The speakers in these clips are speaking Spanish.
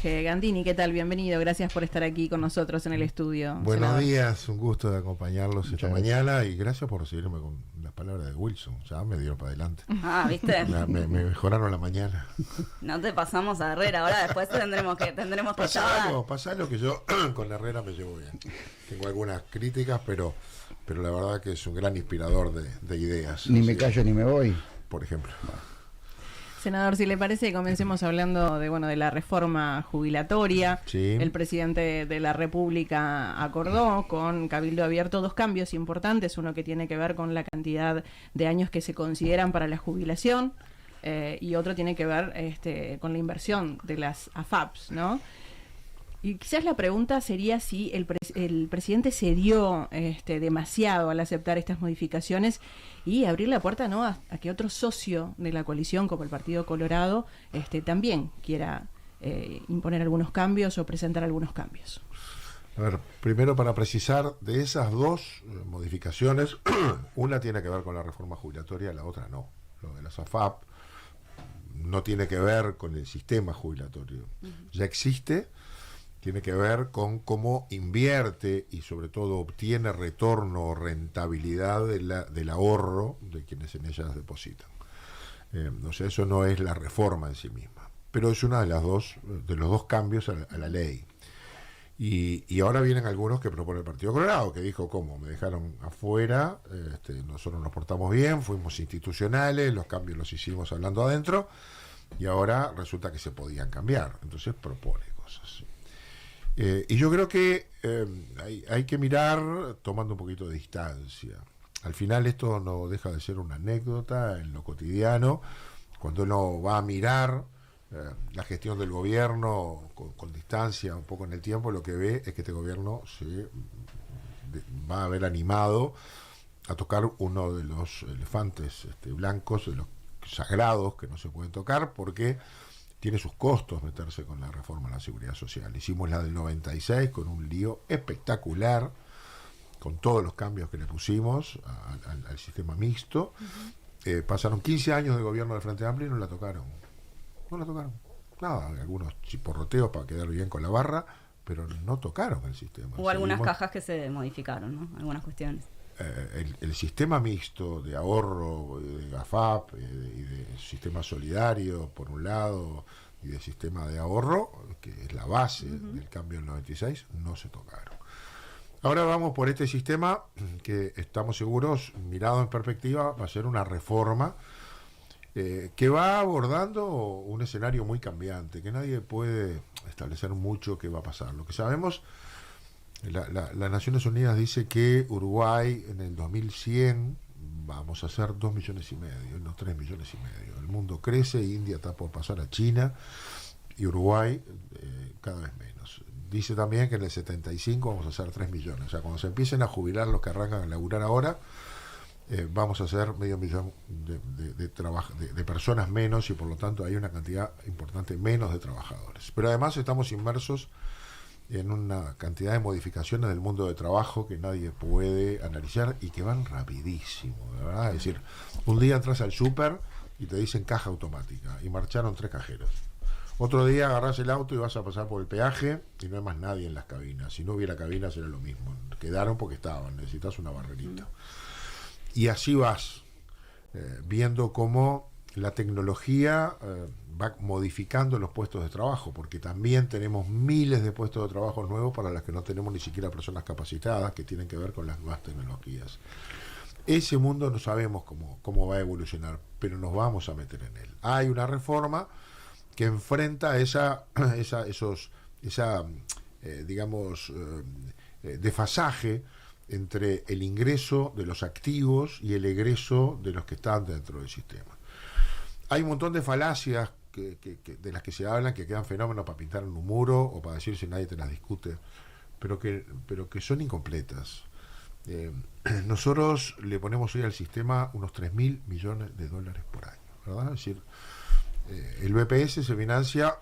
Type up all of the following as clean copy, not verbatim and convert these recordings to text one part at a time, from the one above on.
Jorge Gandini, ¿qué tal? Bienvenido, gracias por estar aquí con nosotros en el estudio. Buenos senador. días, un gusto de acompañarlos esta mañana y gracias por recibirme con las palabras de Wilson, ya me dieron para adelante. Ah, ¿viste? Me mejoraron la mañana. No te pasamos a Herrera, ahora después tendremos que charlar. Pasalo que yo con Herrera me llevo bien. Tengo algunas críticas, pero la verdad que es un gran inspirador de ideas. Ni me callo ni me voy. Por ejemplo. Senador, si le parece, comencemos hablando de la reforma jubilatoria. Sí. El presidente de la República acordó con Cabildo Abierto 2 cambios importantes, uno que tiene que ver con la cantidad de años que se consideran para la jubilación y otro tiene que ver con la inversión de las AFAPs, ¿no? Y quizás la pregunta sería si el presidente cedió demasiado al aceptar estas modificaciones y abrir la puerta, ¿no?, a que otro socio de la coalición, como el Partido Colorado, también quiera imponer algunos cambios o presentar algunos cambios. A ver, primero para precisar, de esas 2 modificaciones, una tiene que ver con la reforma jubilatoria, la otra no. Lo de las AFAP no tiene que ver con el sistema jubilatorio. Ya existe. Tiene que ver con cómo invierte y sobre todo obtiene retorno o rentabilidad del ahorro de quienes en ellas depositan. O sea, eso no es la reforma en sí misma, pero es una de los dos cambios a la ley. Y ahora vienen algunos que propone el Partido Colorado, que dijo, ¿cómo? Me dejaron afuera, nosotros nos portamos bien, fuimos institucionales, los cambios los hicimos hablando adentro, y ahora resulta que se podían cambiar. Entonces propone cosas. Y yo creo que hay que mirar tomando un poquito de distancia. Al final esto no deja de ser una anécdota en lo cotidiano. Cuando uno va a mirar la gestión del gobierno con distancia, un poco en el tiempo, lo que ve es que este gobierno se va a ver animado a tocar uno de los elefantes blancos, de los sagrados que no se pueden tocar, porque tiene sus costos meterse con la reforma a la seguridad social. Hicimos la del 96 con un lío espectacular, con todos los cambios que le pusimos al sistema mixto. Pasaron 15 años de gobierno del Frente Amplio y no la tocaron. No la tocaron. Nada, algunos chiporroteos para quedar bien con la barra, pero no tocaron el sistema. Hubo algunas cajas que se modificaron, ¿no? Algunas cuestiones. El sistema mixto de ahorro, de AFAP y de sistema solidario, por un lado, y de sistema de ahorro, que es la base del cambio del 96, no se tocaron. Ahora vamos por este sistema que estamos seguros, mirado en perspectiva, va a ser una reforma que va abordando un escenario muy cambiante, que nadie puede establecer mucho qué va a pasar. Lo que sabemos, las Naciones Unidas dice que Uruguay en el 2100 vamos a hacer 2,5 millones, no 3,5 millones. El mundo crece, India está por pasar a China y Uruguay cada vez menos. Dice también que en el 75 vamos a hacer 3 millones. O sea, cuando se empiecen a jubilar los que arrancan a laburar ahora, vamos a hacer 500 000 de personas menos y por lo tanto hay una cantidad importante menos de trabajadores. Pero además estamos inmersos en una cantidad de modificaciones del mundo de trabajo que nadie puede analizar y que van rapidísimo, ¿verdad? Es decir, un día entras al súper y te dicen caja automática y marcharon 3 cajeros. Otro día agarrás el auto y vas a pasar por el peaje y no hay más nadie en las cabinas. Si no hubiera cabinas era lo mismo. Quedaron porque estaban, necesitas una barrerita. Y así vas viendo cómo la tecnología va modificando los puestos de trabajo, porque también tenemos miles de puestos de trabajo nuevos para los que no tenemos ni siquiera personas capacitadas, que tienen que ver con las nuevas tecnologías. Ese mundo no sabemos cómo va a evolucionar, pero nos vamos a meter en él. Hay una reforma que enfrenta desfasaje entre el ingreso de los activos y el egreso de los que están dentro del sistema. Hay un montón de falacias de las que se hablan, que quedan fenómenos para pintar en un muro o para decir si nadie te las discute, pero que son incompletas. Nosotros le ponemos hoy al sistema unos 3.000 millones de dólares por año, ¿verdad? Es decir, el BPS se financia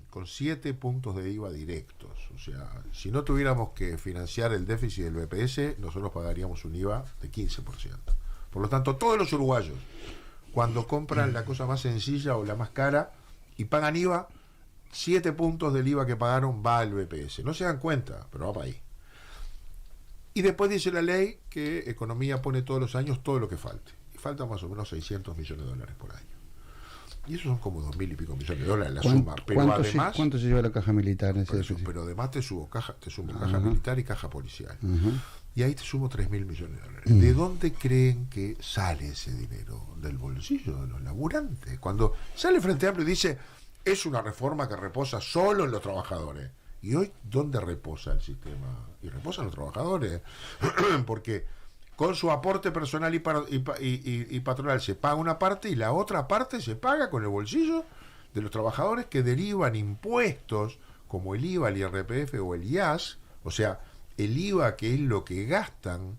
con 7 puntos de IVA directos. O sea, si no tuviéramos que financiar el déficit del BPS, nosotros pagaríamos un IVA de 15%. Por lo tanto, todos los uruguayos, cuando compran la cosa más sencilla o la más cara y pagan IVA, 7 puntos del IVA que pagaron va al BPS. No se dan cuenta, pero va para ahí. Y después dice la ley que Economía pone todos los años todo lo que falte. Y faltan más o menos 600 millones de dólares por año. Y eso son como 2.000 y pico millones de dólares la suma. Pero además, ¿cuánto se lleva la caja militar en ese déficit? Pero además te sumo caja militar y caja policial. Y ahí te sumo 3.000 millones de dólares. ¿De dónde creen que sale ese dinero? Del bolsillo de los laburantes. Cuando sale Frente Amplio y dice, es una reforma que reposa solo en los trabajadores. ¿Y hoy dónde reposa el sistema? Y reposan los trabajadores. Porque con su aporte personal y patronal se paga una parte y la otra parte se paga con el bolsillo de los trabajadores que derivan impuestos como el IVA, el IRPF o el IAS, o sea, el IVA que es lo que gastan,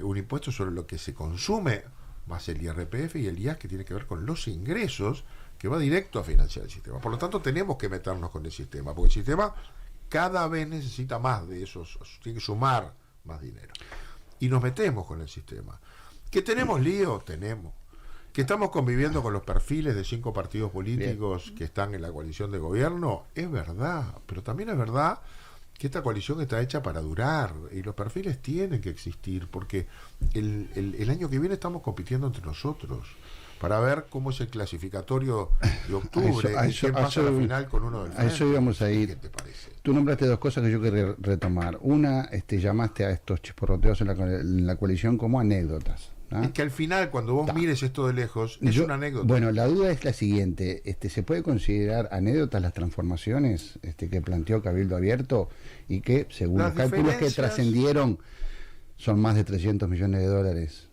un impuesto sobre lo que se consume, más el IRPF y el IAS que tiene que ver con los ingresos, que va directo a financiar el sistema. Por lo tanto, tenemos que meternos con el sistema, porque el sistema cada vez necesita más de esos, tiene que sumar más dinero. Y nos metemos con el sistema. ¿Que tenemos lío? Tenemos. ¿Que estamos conviviendo con los perfiles de 5 partidos políticos que están en la coalición de gobierno? Es verdad, pero también es verdad que esta coalición está hecha para durar y los perfiles tienen que existir porque el año que viene estamos compitiendo entre nosotros para ver cómo es el clasificatorio de octubre y quién pasa a la final con uno del frente. A eso íbamos a ir. ¿Qué te parece? Tú nombraste 2 cosas que yo quería retomar. Una, llamaste a estos chisporroteos en la coalición como anécdotas. ¿Ah? Es que al final, cuando vos mires esto de lejos, es una anécdota. Bueno, la duda es la siguiente. ¿Se puede considerar anécdotas las transformaciones que planteó Cabildo Abierto y que, según los cálculos que trascendieron, son más de 300 millones de dólares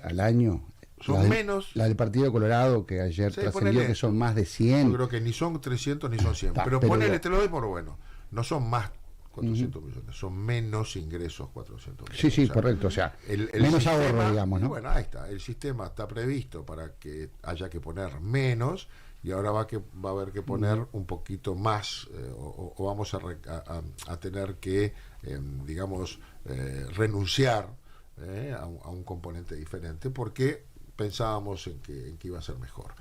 al año? Son menos. La del Partido Colorado, que ayer trascendió que son más de 100. Yo creo que ni son 300 ni son 100. Pero ponele, te lo doy por bueno. No son más 400 millones, son menos ingresos 400 millones. Sí, correcto. O sea, el menos sistema, ahorro, digamos, ¿no? Bueno, ahí está. El sistema está previsto para que haya que poner menos y ahora va a haber que poner un poquito más o vamos a tener que, digamos, renunciar a un componente diferente porque pensábamos en que iba a ser mejor.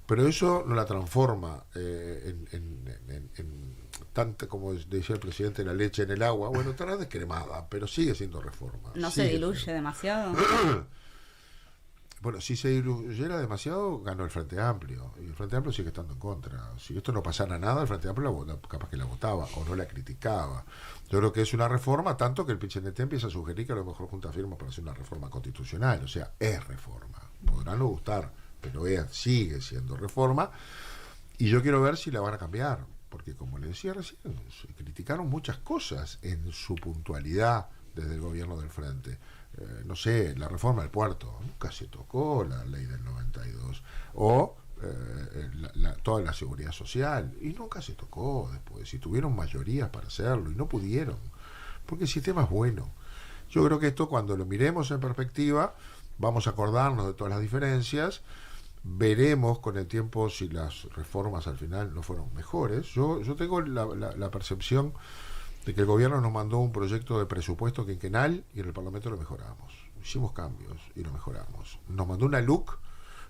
Pero eso no la transforma en tanto, como decía el presidente, la leche en el agua. Bueno, estará descremada, pero sigue siendo reforma. ¿No se diluye demasiado? Bueno, si se diluyera demasiado, ganó el Frente Amplio. Y el Frente Amplio sigue estando en contra. Si esto no pasara nada, el Frente Amplio capaz que la votaba o no la criticaba. Yo creo que es una reforma, tanto que el PCNT empieza a sugerir que a lo mejor junta firmas para hacer una reforma constitucional. O sea, es reforma. Podrá no gustar, pero sigue siendo reforma. Y yo quiero ver si la van a cambiar. Porque, como le decía recién, se criticaron muchas cosas en su puntualidad desde el gobierno del Frente. No sé, la reforma del puerto, nunca se tocó la ley del 92, o toda la seguridad social, y nunca se tocó después, y tuvieron mayorías para hacerlo, y no pudieron, porque el sistema es bueno. Yo creo que esto, cuando lo miremos en perspectiva, vamos a acordarnos de todas las diferencias, veremos con el tiempo si las reformas al final no fueron mejores. Yo tengo la percepción de que el gobierno nos mandó un proyecto de presupuesto quinquenal y en el Parlamento lo mejoramos. Hicimos cambios y lo mejoramos. Nos mandó una LUC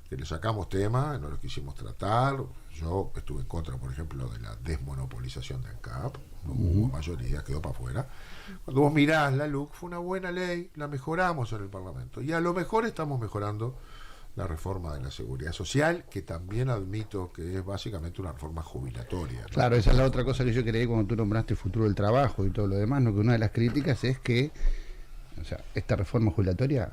que le sacamos tema, no lo quisimos tratar. Yo estuve en contra, por ejemplo, de la desmonopolización de ANCAP. No hubo mayoría, quedó para afuera. Cuando vos mirás la LUC, fue una buena ley, la mejoramos en el Parlamento. Y a lo mejor estamos mejorando la reforma de la seguridad social, que también admito que es básicamente una reforma jubilatoria, ¿no? Claro, esa es la otra cosa que yo quería cuando tú nombraste el futuro del trabajo y todo lo demás, ¿no? Que una de las críticas es que, o sea, esta reforma jubilatoria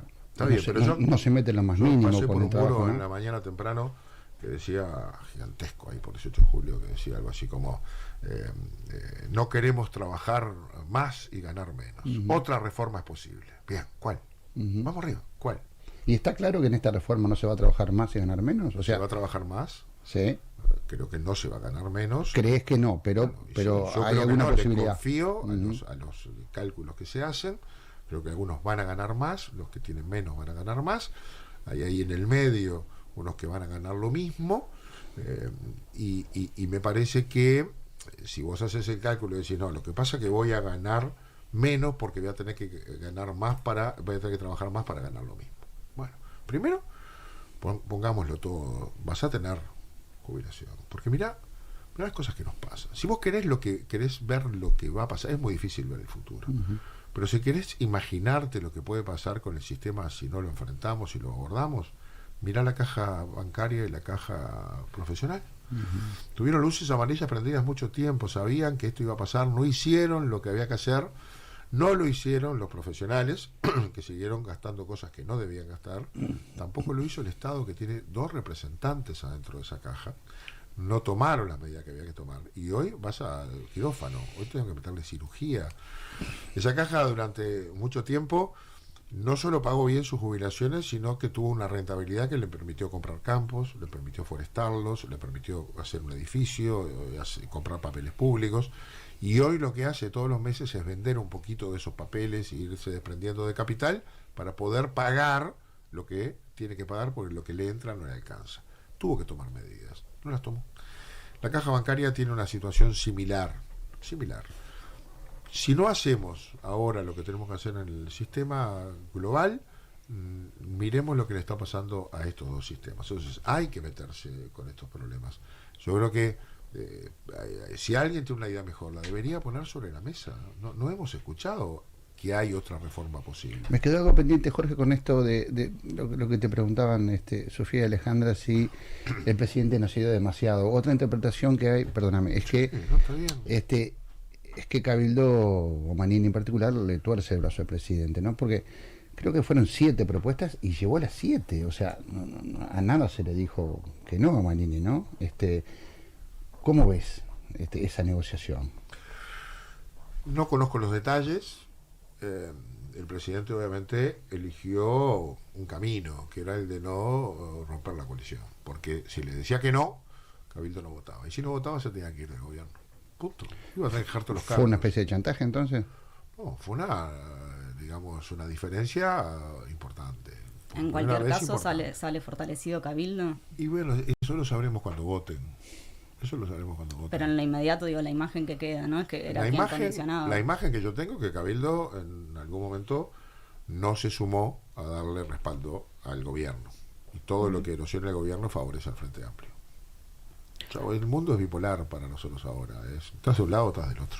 no se mete en lo más mínimo pasé por un trabajo, muro, ¿no? En la mañana temprano que decía, gigantesco ahí por 18 de julio, que decía algo así como no queremos trabajar más y ganar menos. Otra reforma es posible. Bien, ¿cuál? Vamos arriba, ¿cuál? ¿Y está claro que en esta reforma no se va a trabajar más y ganar menos? O sea, ¿se va a trabajar más? Sí. Creo que no se va a ganar menos. ¿Crees que no? Pero yo hay alguna posibilidad. Le confío a los cálculos que se hacen. Creo que algunos van a ganar más, los que tienen menos van a ganar más. Hay ahí en el medio unos que van a ganar lo mismo. Y me parece que si vos haces el cálculo y decís, no, lo que pasa es que voy a ganar menos porque voy a tener que ganar más voy a tener que trabajar más para ganar lo mismo. Bueno, primero, pongámoslo todo, vas a tener jubilación. Porque mirá, Pero hay cosas que nos pasan. Si vos querés ver lo que va a pasar, es muy difícil ver el futuro. Pero si querés imaginarte lo que puede pasar con el sistema si no lo enfrentamos y lo abordamos, mirá la caja bancaria y la caja profesional. Tuvieron luces amarillas prendidas mucho tiempo, sabían que esto iba a pasar, no hicieron lo que había que hacer, no lo hicieron los profesionales, que siguieron gastando cosas que no debían gastar, tampoco lo hizo el Estado, que tiene 2 representantes adentro de esa caja. No tomaron las medidas que había que tomar. Y hoy vas al quirófano, hoy tengo que meterle cirugía. Esa caja durante mucho tiempo no solo pagó bien sus jubilaciones, sino que tuvo una rentabilidad que le permitió comprar campos, le permitió forestarlos, le permitió hacer un edificio, comprar papeles públicos. Y hoy lo que hace todos los meses es vender un poquito de esos papeles e irse desprendiendo de capital para poder pagar lo que tiene que pagar, porque lo que le entra no le alcanza. Tuvo que tomar medidas, no las tomó. La caja bancaria tiene una situación similar. Si no hacemos ahora lo que tenemos que hacer en el sistema global, miremos lo que le está pasando a estos 2 sistemas. Entonces hay que meterse con estos problemas. Yo creo que si alguien tiene una idea mejor, la debería poner sobre la mesa. No hemos escuchado que hay otra reforma posible. Me quedó algo pendiente, Jorge, con esto de lo que te preguntaban Sofía y Alejandra, si el presidente no ha sido demasiado. Otra interpretación que hay, perdóname, es que no, está bien. Es que Cabildo, o Manini en particular, le tuerce el brazo al presidente, ¿no? Porque creo que fueron 7 propuestas y llevó las 7. O sea, a nada se le dijo que no a Manini, ¿no? ¿Cómo ves esa negociación? No conozco los detalles. El presidente obviamente eligió un camino, que era el de no romper la coalición. Porque si le decía que no, Cabildo no votaba. Y si no votaba, se tenía que ir del gobierno. Punto. Iba a dejar todos los cargos. ¿Fue una especie de chantaje entonces? No, fue una diferencia importante. En cualquier caso sale fortalecido Cabildo. Y bueno, eso lo sabremos cuando voten. Pero en lo inmediato, digo, la imagen que queda, ¿no? Es que era quien condicionaba. La imagen que yo tengo es que Cabildo en algún momento no se sumó a darle respaldo al gobierno. Y todo lo que erosiona el gobierno favorece al Frente Amplio. O sea, el mundo es bipolar para nosotros ahora. Estás de un lado o estás del otro.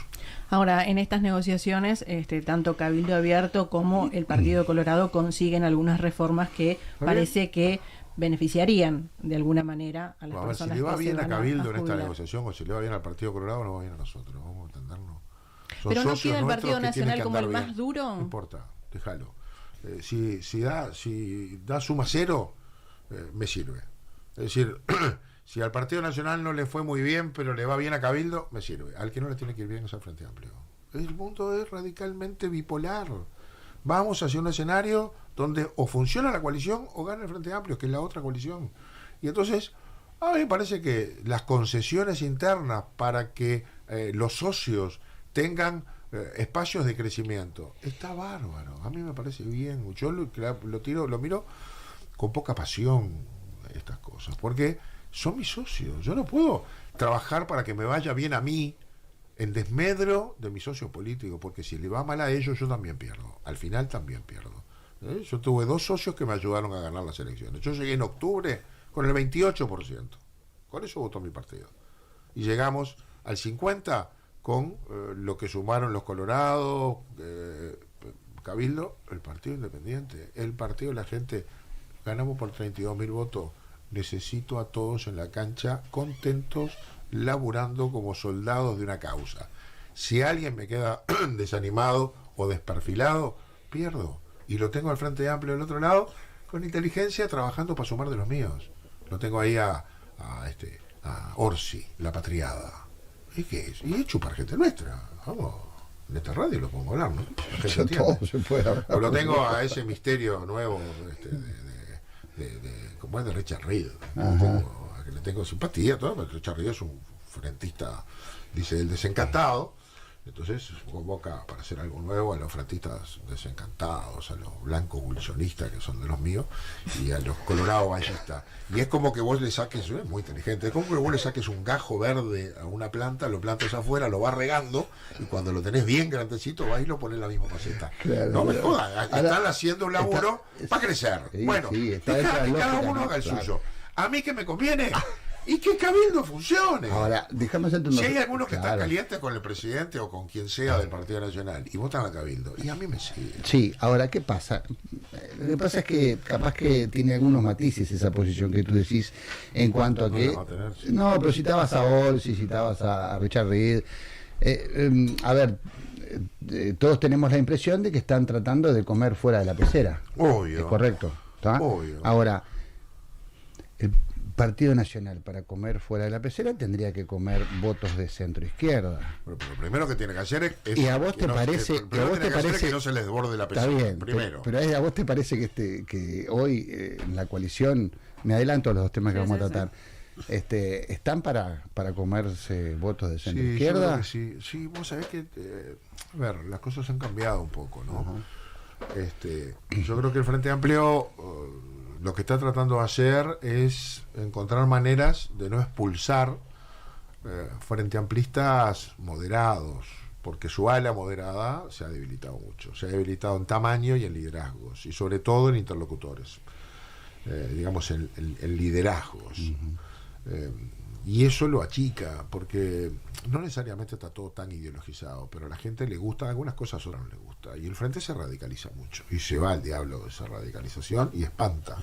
Ahora, en estas negociaciones, tanto Cabildo Abierto como el Partido Colorado consiguen algunas reformas que parece que beneficiarían de alguna manera a las personas. Si le va bien a Cabildo en esta negociación, o si le va bien al Partido Colorado, no va bien a nosotros. Vamos a entendernos. Pero no queda el Partido Nacional como el más duro. No importa, déjalo. Si da suma 0, me sirve. Es decir, si al Partido Nacional no le fue muy bien, pero le va bien a Cabildo, me sirve. Al que no le tiene que ir bien es al Frente Amplio. El mundo es radicalmente bipolar. Vamos hacia un escenario donde o funciona la coalición o gana el Frente Amplio, que es la otra coalición. Y entonces, a mí me parece que las concesiones internas para que los socios tengan espacios de crecimiento, está bárbaro. A mí me parece bien. Yo lo miro con poca pasión estas cosas, porque son mis socios. Yo no puedo trabajar para que me vaya bien a mí en desmedro de mi socio político, porque si le va mal a ellos, yo también pierdo. Al final también pierdo. Yo tuve 2 socios que me ayudaron a ganar las elecciones. Yo llegué en octubre con el 28%. Con eso votó mi partido. Y llegamos al 50% con lo que sumaron los Colorados, Cabildo, el Partido Independiente, el partido de la gente. Ganamos por 32.000 votos. Necesito a todos en la cancha contentos, laburando como soldados de una causa. Si alguien me queda desanimado o desperfilado, pierdo. Y lo tengo al Frente Amplio del otro lado, con inteligencia, trabajando para sumar de los míos. Lo tengo ahí a Orsi, la patriada. ¿Y qué es? Y es chupar gente nuestra. Vamos, en esta radio lo podemos hablar, ¿no? Todo se puede hablar. O lo tengo a ese misterio nuevo como es de Richard Reed. Le tengo simpatía, todo, porque Richard Reed es un frentista, dice el desencantado. Entonces convoca para hacer algo nuevo a los frentistas desencantados, a los blancos wilsonistas, que son de los míos, y a los colorados vallistas. Y es como que vos le saques, es muy inteligente, es como que vos le saques un gajo verde a una planta, lo plantas afuera, lo vas regando, y cuando lo tenés bien grandecito, vas y lo pones en la misma maceta. Claro, no me jodas, están haciendo un laburo para crecer. Bueno, cada uno haga el suyo. A mí que me conviene Y que Cabildo funcione. Ahora, déjame hacerte Si hay algunos que están calientes con el presidente o con quien sea del Partido Nacional y votan a Cabildo, y a mí me sigue. Sí, ahora, ¿qué pasa? Lo que pasa es que capaz que tiene algunos matices esa posición que tú decís en cuanto a que... No, pero citabas a Olsi, citabas a Richard Reed. A ver, todos tenemos la impresión de que están tratando de comer fuera de la pecera. Obvio. Es correcto. ¿Está? Obvio. Ahora, el Partido Nacional para comer fuera de la pecera tendría que comer votos de centro izquierda. Pero lo primero que tiene que hacer es ¿y a vos te parece que no se les desborde la pecera? Está bien, primero. pero a vos te parece que hoy en la coalición, me adelanto a los dos temas que vamos a tratar, están para comerse votos de centro izquierda? Sí, vos sabés que a ver, las cosas han cambiado un poco, ¿no? Yo creo que el Frente Amplio lo que está tratando de hacer es encontrar maneras de no expulsar frente amplistas moderados, porque su ala moderada se ha debilitado mucho, se ha debilitado en tamaño y en liderazgos, y sobre todo en interlocutores, digamos en liderazgos. Y eso lo achica, porque no necesariamente está todo tan ideologizado, pero a la gente le gusta, algunas cosas ahora no le gusta, y el Frente se radicaliza mucho, y se va al diablo de esa radicalización y espanta.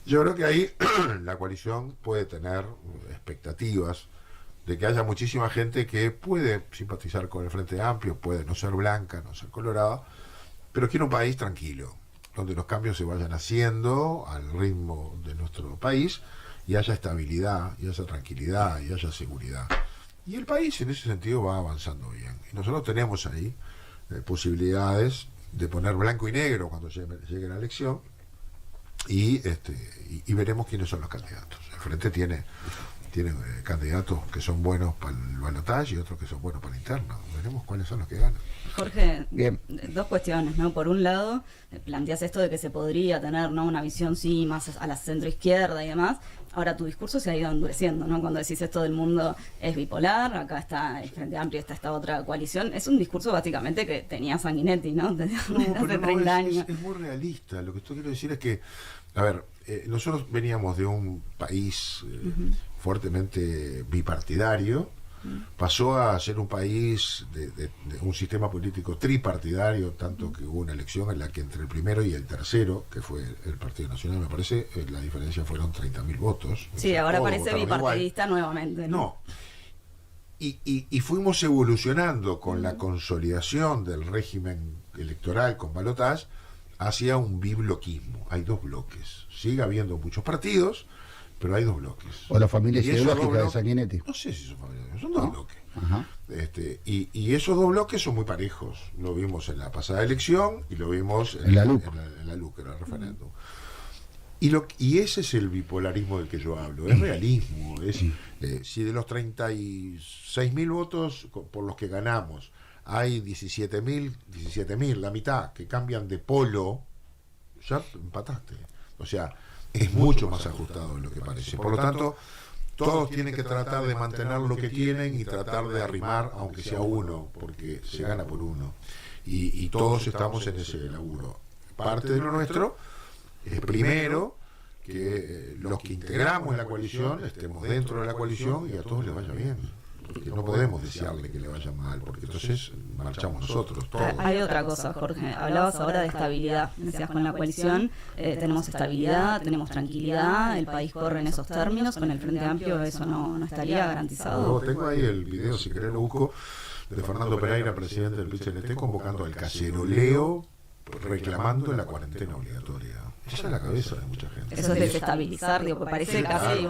Yo creo que ahí la coalición puede tener expectativas de que haya muchísima gente que puede simpatizar con el Frente Amplio, puede no ser blanca, no ser colorada, pero quiere un país tranquilo, donde los cambios se vayan haciendo al ritmo de nuestro país, y haya estabilidad, y haya tranquilidad, y haya seguridad. Y el país en ese sentido va avanzando bien. Y nosotros tenemos ahí posibilidades de poner blanco y negro cuando llegue la elección, y veremos quiénes son los candidatos. El Frente tiene candidatos que son buenos para el balotaje y otros que son buenos para la interna. Veremos cuáles son los que ganan. Jorge, dos cuestiones, ¿no? Por un lado, planteas esto de que se podría tener, ¿no?, una visión sí más a la centro izquierda y demás. Ahora tu discurso se ha ido endureciendo, ¿no? Cuando decís esto del mundo es bipolar, acá está el Frente Amplio, está esta otra coalición. Es un discurso básicamente que tenía Sanguinetti, ¿no? Desde hace 30 años. Es muy realista. Lo que esto quiero decir es que, a ver, nosotros veníamos de un país fuertemente bipartidario, pasó a ser un país de un sistema político tripartidario, tanto que hubo una elección en la que entre el primero y el tercero, que fue el Partido Nacional, me parece, la diferencia fueron 30.000 votos. Sí, ahora parece bipartidista nuevamente, ¿no? Y fuimos evolucionando con la consolidación del régimen electoral con balotaje hacia un bibloquismo. Hay dos bloques. Sigue habiendo muchos partidos, pero hay dos bloques. O la familia ideológica de Sanguinetti. No sé si son familiares, son dos bloques. Ajá. Y esos dos bloques son muy parejos. Lo vimos en la pasada elección y lo vimos en la LUC, en el referéndum. Y ese es el bipolarismo del que yo hablo, es realismo. Si de los 36.000 votos por los que ganamos hay 17.000, la mitad, que cambian de polo, ya empataste. O sea, es mucho más ajustado de lo que parece. Por lo tanto, todos tienen que tratar de mantener lo que tienen y tratar de arrimar, aunque sea uno, porque se gana por uno. Y todos estamos en ese laburo. Parte de lo nuestro es primero que los que integramos la coalición estemos dentro de la coalición y a todos les vaya bien. Porque no podemos desearle que le vaya mal, porque entonces marchamos nosotros todos. Hay otra cosa, Jorge. Hablabas ahora de estabilidad. Decías, con la coalición tenemos estabilidad, tenemos tranquilidad, el país corre en esos términos. Con el Frente Amplio eso no estaría garantizado. Tengo ahí el video, si querés lo busco, de Fernando Pereira, presidente del PCNT, convocando al caceroleo, reclamando la cuarentena obligatoria. Esa es la cabeza de mucha gente. Eso es desestabilizar, digo, pues parece casi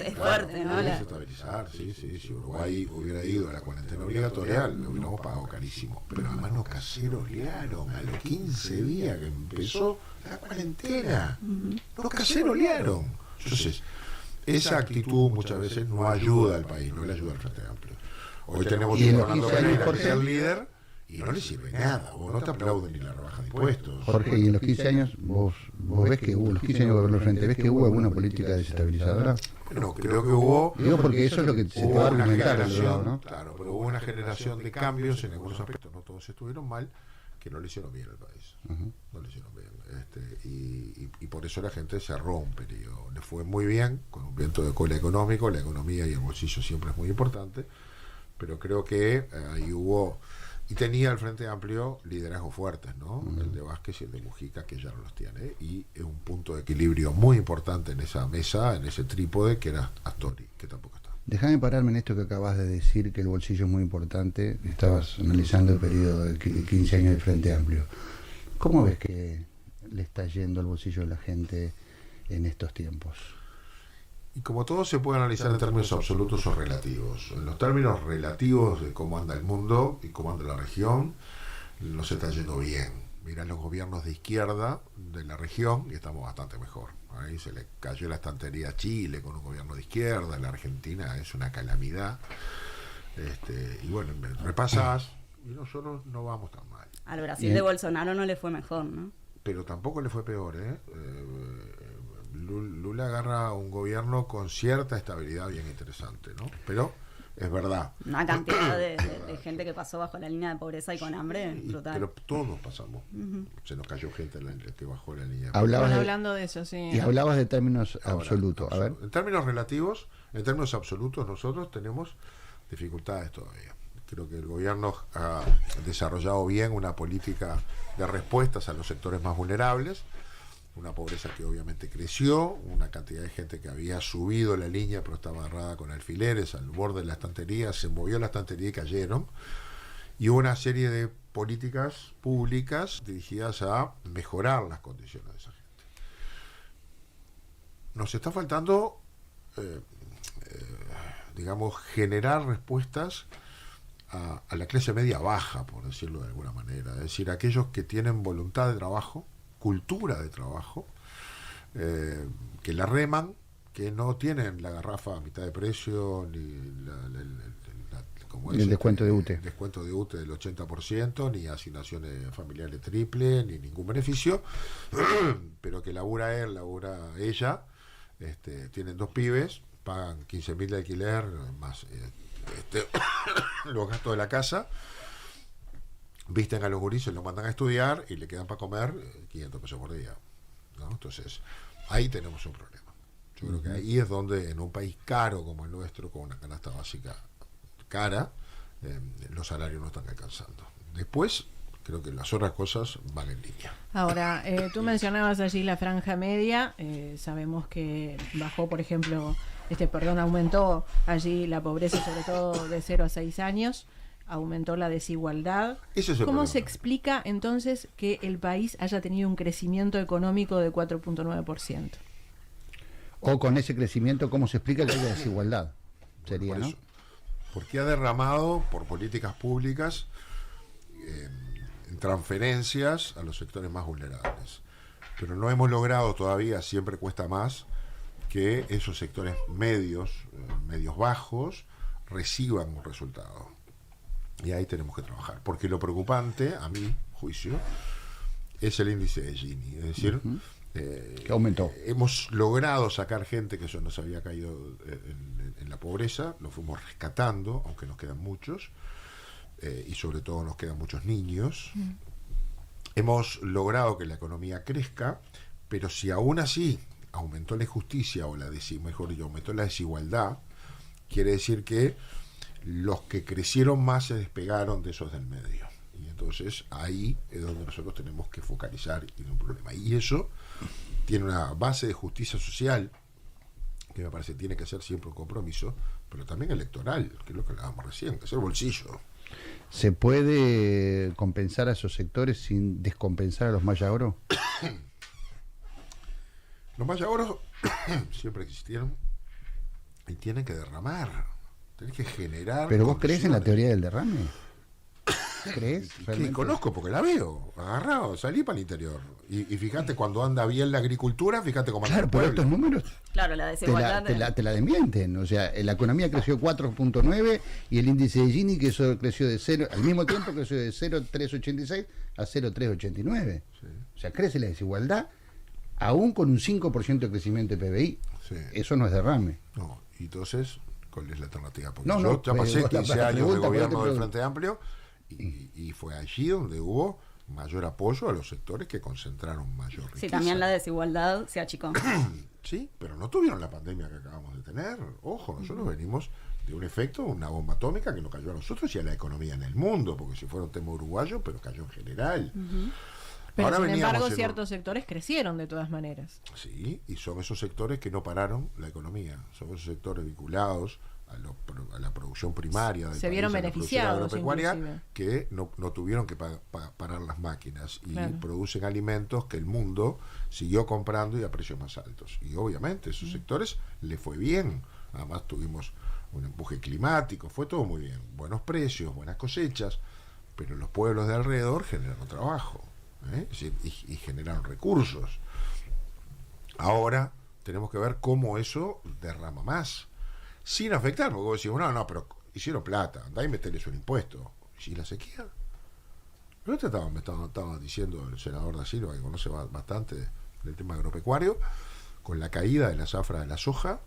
es fuerte, ¿no? Desestabilizar, sí. Si Uruguay hubiera ido a la cuarentena obligatoria, lo hubiéramos pagado carísimo. Pero además nos cacerolearon a los 15 días que empezó la cuarentena. Nos cacerolearon. Entonces, esa actitud muchas veces no ayuda al país, no le ayuda al Frente Amplio. Hoy tenemos a Fernando Pereira, que es el líder, y no le sirve nada, vos no te aplauden ni la rebaja de impuestos. Jorge, y en los 15 años, vos ves que hubo, los 15 años de gobierno del Frente, ¿ves que hubo alguna política desestabilizadora? Bueno, creo que hubo... Digo porque eso es lo que se te va a argumentar, ¿no? Claro, pero hubo una generación de cambios en algunos aspectos, no todos estuvieron mal, que no le hicieron bien al país. No le hicieron bien. Y por eso la gente cerró un periodo. Le fue muy bien, con un viento de cola económico, la economía y el bolsillo siempre es muy importante, pero creo que ahí hubo, y tenía el Frente Amplio liderazgos fuertes, ¿no? El de Vázquez y el de Mujica, que ya no los tiene, y es un punto de equilibrio muy importante en esa mesa, en ese trípode, que era Astori, que tampoco está. Déjame pararme en esto que acabas de decir, que el bolsillo es muy importante. Estabas analizando el periodo de 15 años del Frente Amplio. ¿Cómo ves que le está yendo el bolsillo de la gente en estos tiempos? Y como todo se puede analizar en términos absolutos o relativos. En los términos relativos de cómo anda el mundo y cómo anda la región, no se está yendo bien. Mirá los gobiernos de izquierda de la región y estamos bastante mejor. Ahí se le cayó la estantería a Chile con un gobierno de izquierda, la Argentina es una calamidad. Y bueno, repasás y nosotros no vamos tan mal. Al Brasil de Bolsonaro no le fue mejor, ¿no? Pero tampoco le fue peor, ¿eh? Lula agarra un gobierno con cierta estabilidad bien interesante, ¿no? Pero es verdad. Una cantidad de gente que pasó bajo la línea de pobreza y con hambre brutal. Pero todos pasamos. Se nos cayó gente que bajó la línea de pobreza. Hablando de eso, sí. Y hablabas de términos absolutos. A ver. En términos relativos, en términos absolutos, nosotros tenemos dificultades todavía. Creo que el gobierno ha desarrollado bien una política de respuestas a los sectores más vulnerables, una pobreza que obviamente creció, una cantidad de gente que había subido la línea pero estaba agarrada con alfileres al borde de la estantería, se movió la estantería y cayeron, y una serie de políticas públicas dirigidas a mejorar las condiciones de esa gente. Nos está faltando, digamos, generar respuestas a la clase media baja, por decirlo de alguna manera, es decir, aquellos que tienen voluntad de trabajo, cultura de trabajo, que la reman, que no tienen la garrafa a mitad de precio, ni el descuento de UTE. El descuento de UTE del 80%, ni asignaciones familiares triple, ni ningún beneficio, pero que labura él, labura ella, tienen 2 pibes, pagan 15.000 de alquiler, más los gastos de la casa, visten a los gurises, los mandan a estudiar y le quedan para comer 500 pesos por día, ¿no? Entonces, ahí tenemos un problema. Yo creo que ahí es donde en un país caro como el nuestro, con una canasta básica cara, los salarios no están alcanzando. Después, creo que las otras cosas van en línea. Ahora, tú mencionabas allí la franja media, sabemos que bajó, por ejemplo, aumentó allí la pobreza, sobre todo de 0 a 6 años, aumentó la desigualdad. ¿Cómo se explica entonces que el país haya tenido un crecimiento económico de 4.9%? O con ese crecimiento, ¿cómo se explica que haya desigualdad? Sería, ¿no? Porque ha derramado por políticas públicas en transferencias a los sectores más vulnerables. Pero no hemos logrado todavía, siempre cuesta más, que esos sectores medios bajos, reciban un resultado. Y ahí tenemos que trabajar. Porque lo preocupante, a mi juicio, es el índice de Gini. Es decir, que aumentó. Hemos logrado sacar gente que eso nos había caído en la pobreza, lo fuimos rescatando, aunque nos quedan muchos, y sobre todo nos quedan muchos niños. Hemos logrado que la economía crezca, pero si aún así aumentó la injusticia, o aumentó la desigualdad, quiere decir que los que crecieron más se despegaron de esos del medio. Y entonces ahí es donde nosotros tenemos que focalizar y un problema. Y eso tiene una base de justicia social, que me parece tiene que ser siempre un compromiso, pero también electoral, que es lo que hablábamos recién, que es el bolsillo. ¿Se puede compensar a esos sectores sin descompensar a los mayagros? Los mayagros siempre existieron y tienen que derramar, tienen que generar. ¿Pero vos crees en la teoría del derrame? ¿Crees? Que conozco porque la veo, agarrado, salí para el interior. Y fíjate, cuando anda bien la agricultura, fíjate cómo anda el pueblo. Pero estos números la desigualdad te la desmienten. O sea, la economía creció 4.9 y el índice de Gini creció de 0, al mismo tiempo creció de 0,386 a 0,389. Sí. O sea, crece la desigualdad aún con un 5% de crecimiento de PBI. Sí. Eso no es derrame. No, y entonces, ¿cuál es la alternativa? Porque yo ya pasé 15 años de gobierno del Frente Amplio y fue allí donde hubo mayor apoyo a los sectores que concentraron mayor riqueza. Sí, también la desigualdad se achicó. Sí, pero no tuvieron la pandemia que acabamos de tener. Ojo, nosotros venimos de un efecto, una bomba atómica que nos cayó a nosotros y a la economía en el mundo, porque si fuera un tema uruguayo, pero cayó en general. Pero Ahora sin veníamos embargo en ciertos sectores crecieron de todas maneras. Sí, y son esos sectores que no pararon la economía. Son esos sectores vinculados a la producción primaria del Se país, vieron a la producción beneficiados, agropecuaria, inclusive. que no tuvieron que parar las máquinas y Claro. producen alimentos que el mundo siguió comprando y a precios más altos. Y obviamente esos sectores le fue bien. Además tuvimos un empuje climático, fue todo muy bien. Buenos precios, buenas cosechas, pero los pueblos de alrededor generaron trabajo, ¿eh? y generaron recursos. Ahora tenemos que ver cómo eso derrama más, sin afectar, porque vos decís, no, pero hicieron plata, andá y meterles un impuesto. ¿Y la sequía? Pero me estaba diciendo el senador Da Silva, que conoce bastante del tema agropecuario, con la caída de la zafra de la soja,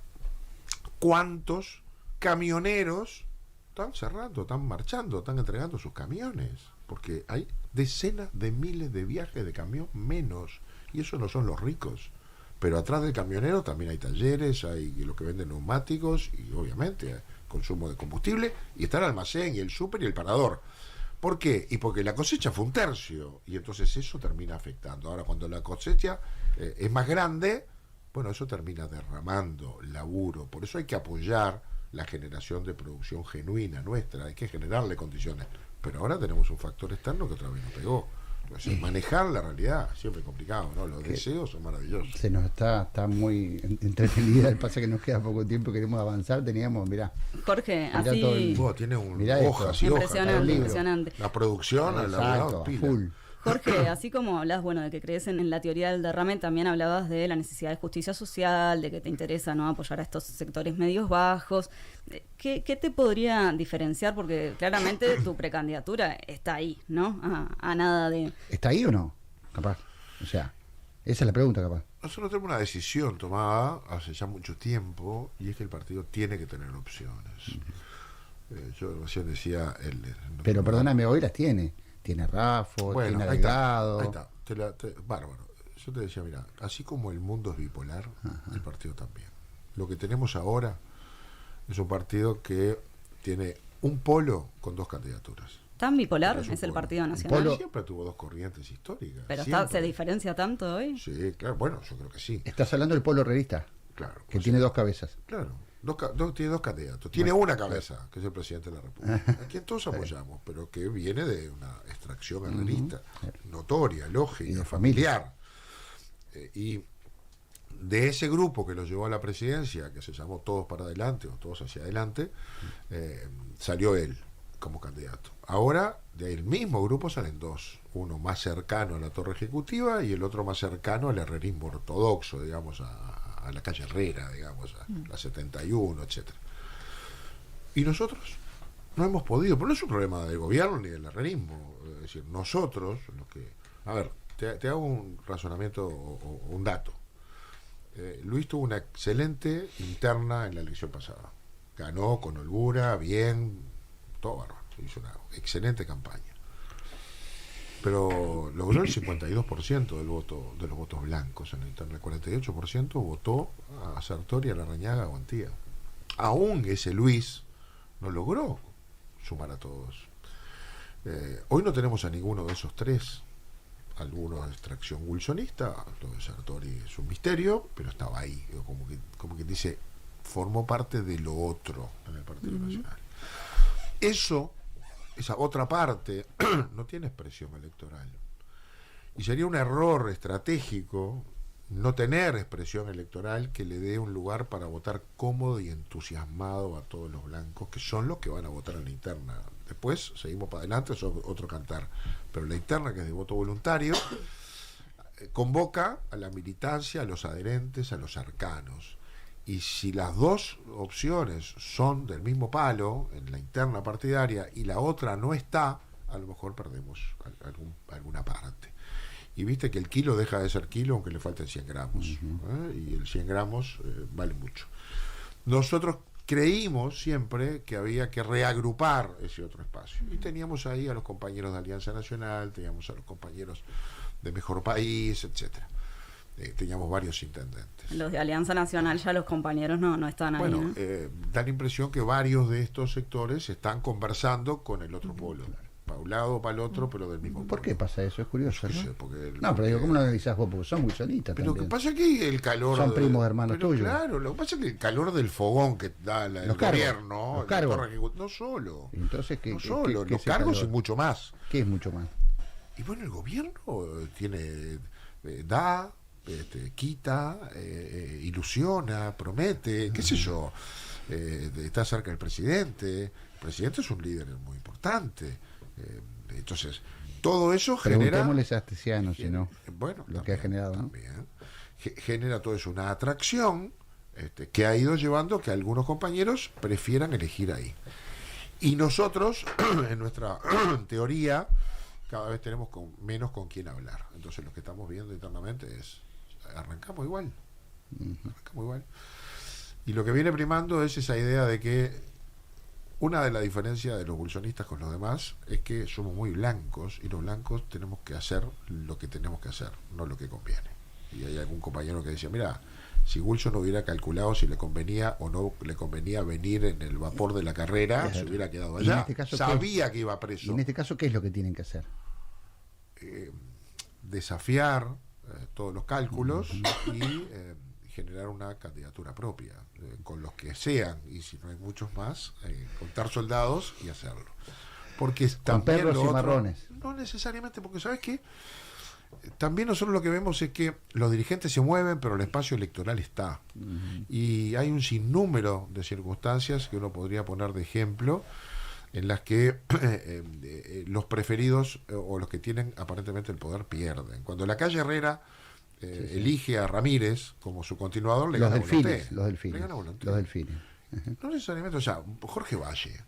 ¿cuántos camioneros están cerrando, están marchando, están entregando sus camiones? Porque hay decenas de miles de viajes de camión menos, y eso no son los ricos. Pero atrás del camionero también hay talleres, hay los que venden neumáticos y obviamente hay consumo de combustible, y está el almacén y el súper y el parador. ¿Por qué? Y porque la cosecha fue un tercio y entonces eso termina afectando. Ahora cuando la cosecha es más grande, bueno, eso termina derramando laburo. Por eso hay que apoyar la generación de producción genuina nuestra, hay que generarle condiciones. Pero ahora tenemos un factor externo que otra vez nos pegó. Entonces, manejar la realidad siempre es complicado, ¿no? Los deseos son maravillosos. Se nos está muy entretenida, pasa que nos queda poco tiempo, queremos avanzar, teníamos, mirá. Jorge, Mirá así... todo el- Tiene Mirá hojas y hojas. Impresionante, libro. impresionante. La producción, el Exacto, elaborado, pila. full. Jorge, así como hablas, bueno, de que crees en la teoría del derrame, también hablabas de la necesidad de justicia social, de que te interesa, ¿no?, apoyar a estos sectores medios bajos. ¿Qué te podría diferenciar? Porque claramente tu precandidatura está ahí, ¿no? A nada de... ¿Está ahí o no? Capaz. O sea, esa es la pregunta, capaz. Nosotros tenemos una decisión tomada hace ya mucho tiempo y es que el partido tiene que tener opciones. Yo recién decía... Pero perdóname, hoy las tiene. Tiene Rafo, Bueno, tiene ahí está, Delgado. ahí está. Bárbaro. Yo te decía, mira, así como el mundo es bipolar, el partido también. Lo que tenemos ahora es un partido que tiene un polo con dos candidaturas. ¿Tan bipolar Es un es el polo. Partido Un Nacional? polo siempre tuvo dos corrientes históricas. ¿Pero siempre. se diferencia tanto hoy? Sí, claro, bueno, yo creo que sí. Estás hablando del polo herrerista, Claro. que pues tiene sí. dos cabezas. Claro, tiene dos candidatos. Tiene una cabeza, que es el presidente de la República, a quien todos apoyamos, pero que viene de una extracción herrerista, notoria, Y lógica, de familiar. Y de ese grupo que lo llevó a la presidencia, que se llamó Todos para Adelante o Todos hacia Adelante, salió él como candidato. Ahora, de ahí el mismo grupo salen dos, uno más cercano a la torre ejecutiva y el otro más cercano al herrerismo ortodoxo, digamos, a la calle Herrera, digamos, a la 71, etcétera. Y nosotros no hemos podido, pero no es un problema del gobierno ni del herrerismo, es decir, nosotros, los que... A ver, te hago un razonamiento o un dato. Luis tuvo una excelente interna en la elección pasada. Ganó con holgura, bien, todo bárbaro. Hizo una excelente campaña. Pero logró el 52% del voto, de los votos blancos en la interna. El 48% votó a Sartori, a Larrañaga, o Antía. Aún ese Luis no logró sumar a todos. Hoy no tenemos a ninguno de esos tres. Algunos de extracción wilsonista, lo de Sartori es un misterio, pero estaba ahí, como que dice, formó parte de lo otro en el Partido Nacional. Esa otra parte no tiene expresión electoral. Y sería un error estratégico no tener expresión electoral que le dé un lugar para votar cómodo y entusiasmado a todos los blancos, que son los que van a votar en la interna. Después seguimos para adelante, es otro cantar. Pero la interna, que es de voto voluntario, convoca a la militancia, a los adherentes, a los arcanos. Y si las dos opciones son del mismo palo en la interna partidaria y la otra no está, a lo mejor perdemos alguna parte. Y viste que el kilo deja de ser kilo aunque le falten 100 gramos. Y el 100 gramos vale mucho. Nosotros creímos siempre que había que reagrupar ese otro espacio. Y teníamos ahí a los compañeros de Alianza Nacional, teníamos a los compañeros de Mejor País, etcétera. Teníamos varios intendentes. Los de Alianza Nacional ya los compañeros no están ahí. Bueno, ¿no? da la impresión que varios de estos sectores están conversando con el otro polo. Para un lado o para el otro, pero del mismo ¿Por polo. qué pasa eso? Es curioso, No ¿no? sé, porque No, pero digo, ¿cómo lo analizás vos? Porque son muy solitas pero lo también. que pasa es que el calor... Son primos hermanos pero tuyos. Claro, lo que pasa es que el calor del fogón que da el Los cargos, gobierno, los cargos. no solo. Entonces, No solo, ¿qué los es el cargos calor? y mucho más. ¿Qué es mucho más? Y bueno, el gobierno tiene da, quita, ilusiona, promete, qué sé yo, está cerca del presidente. El presidente es un líder muy importante. Entonces, todo eso genera... Preguntémosles a Astesiano, si no, Bueno, lo que ha generado, ¿no? también. Genera todo eso una atracción que ha ido llevando a que algunos compañeros prefieran elegir ahí. Y nosotros, en nuestra teoría, cada vez tenemos menos con quién hablar. Entonces lo que estamos viendo internamente es, arrancamos igual. Y lo que viene primando es esa idea de que una de las diferencias de los bolsonistas con los demás es que somos muy blancos, y los blancos tenemos que hacer lo que tenemos que hacer, no lo que conviene. Y hay algún compañero que decía, mira, si Wilson no hubiera calculado si le convenía o no le convenía venir en el vapor de la carrera, se hubiera quedado Y en allá. este caso, Sabía que iba Y preso. en este caso, ¿qué es lo que tienen que hacer? Desafiar todos los cálculos y generar una candidatura propia, con los que sean, y si no hay muchos más, contar soldados y hacerlo. Porque también perros lo y otro, marrones. no necesariamente, porque ¿sabes qué? También nosotros lo que vemos es que los dirigentes se mueven, pero el espacio electoral está. Y hay un sinnúmero de circunstancias que uno podría poner de ejemplo, en las que los preferidos o los que tienen aparentemente el poder pierden. Cuando la calle Herrera elige a Ramírez como su continuador, le gana Volonté. Los delfines. Le gana Volonté. Los delfines. No necesariamente, o sea, Jorge Valle,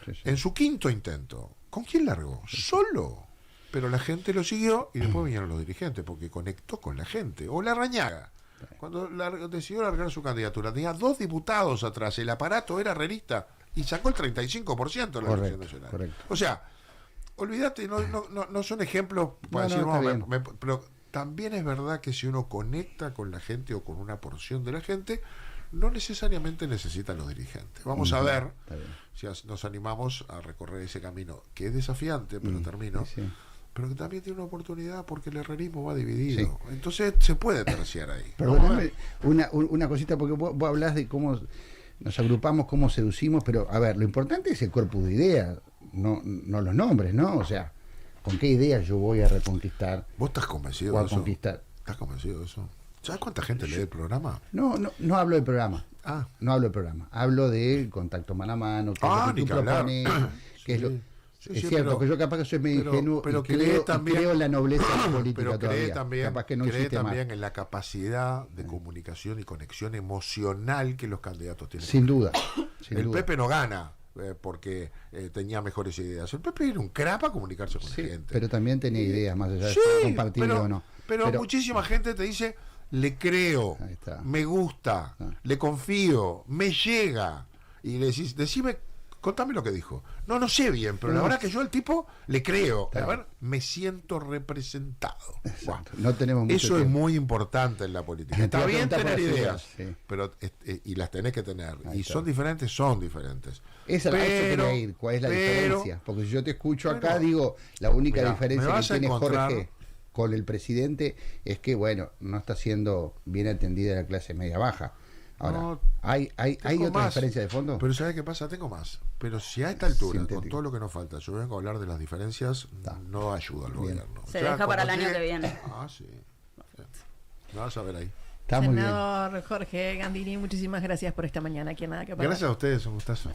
Sí, sí. en su quinto intento, ¿con quién largó? Solo. Pero la gente lo siguió y después vinieron los dirigentes porque conectó con la gente. O Larrañaga, cuando decidió largar su candidatura, tenía 2 diputados atrás, el aparato era herrerista y sacó el 35% de la elección nacional. Correcto. O sea, olvídate, no son ejemplos para No, decir, no, está bien. pero también es verdad que si uno conecta con la gente o con una porción de la gente, no necesariamente necesitan los dirigentes. Vamos a ver si nos animamos a recorrer ese camino, que es desafiante, pero termino. Sí. Pero que también tiene una oportunidad porque el herrerismo va dividido. Sí. Entonces se puede terciar ahí. Perdóname, una cosita, porque vos hablás de cómo nos agrupamos, cómo seducimos, pero a ver, lo importante es el corpus de ideas, no los nombres, ¿no? O sea, ¿con qué ideas yo voy a reconquistar ¿Vos estás convencido o de a eso? conquistar? ¿Estás convencido de eso? ¿Sabes cuánta gente lee el programa? No hablo del programa. Ah. No hablo del programa. Hablo del contacto mano a mano, que es lo que Ni tú que hablar. proponés, que es lo... Sí, es sí, cierto, pero- que yo capaz que soy medio ingenuo pero y cree también- creo en la nobleza política Pero cree todavía. también, Capaz que no cree existe también más. en la capacidad de comunicación y conexión emocional que los candidatos tienen. Sin duda. Sin El duda. Pepe no gana porque tenía mejores ideas. El Pepe era un crack para comunicarse con Sí, la gente. pero también tenía ideas más allá de Sí, compartir o no. pero muchísima gente te dice, le creo, Ahí está. me gusta, le confío, me llega. Y le decís, decime, contame lo que dijo. No sé bien, pero la verdad que yo al tipo le creo. A ver, me siento representado. Exacto. Buah. No tenemos mucho Eso es tiempo. muy importante en la política. Te Está voy a bien preguntar tener por las ideas, ideas, sí. pero y las tenés que tener. Ahí Y está. son diferentes. Esa es la que quería ir. ¿Cuál es la diferencia? Porque si yo te escucho acá, digo, la única mirá, diferencia me que vas a tiene encontrar- Jorge con el presidente es que, bueno, no está siendo bien atendida la clase media baja. Ahora, No, ¿hay tengo otra más. diferencia de fondo? Pero ¿sabes qué pasa? Tengo más. Pero si a esta altura, Sintético. con todo lo que nos falta, yo vengo a hablar de las diferencias, no ayuda al Bien. gobierno. Se deja para el cuando año que viene. Ah, sí. Me vas a ver ahí. Está muy bien. Senador Jorge Gandini, muchísimas gracias por esta mañana aquí en Nada que Perder. Gracias a ustedes, un gustazo.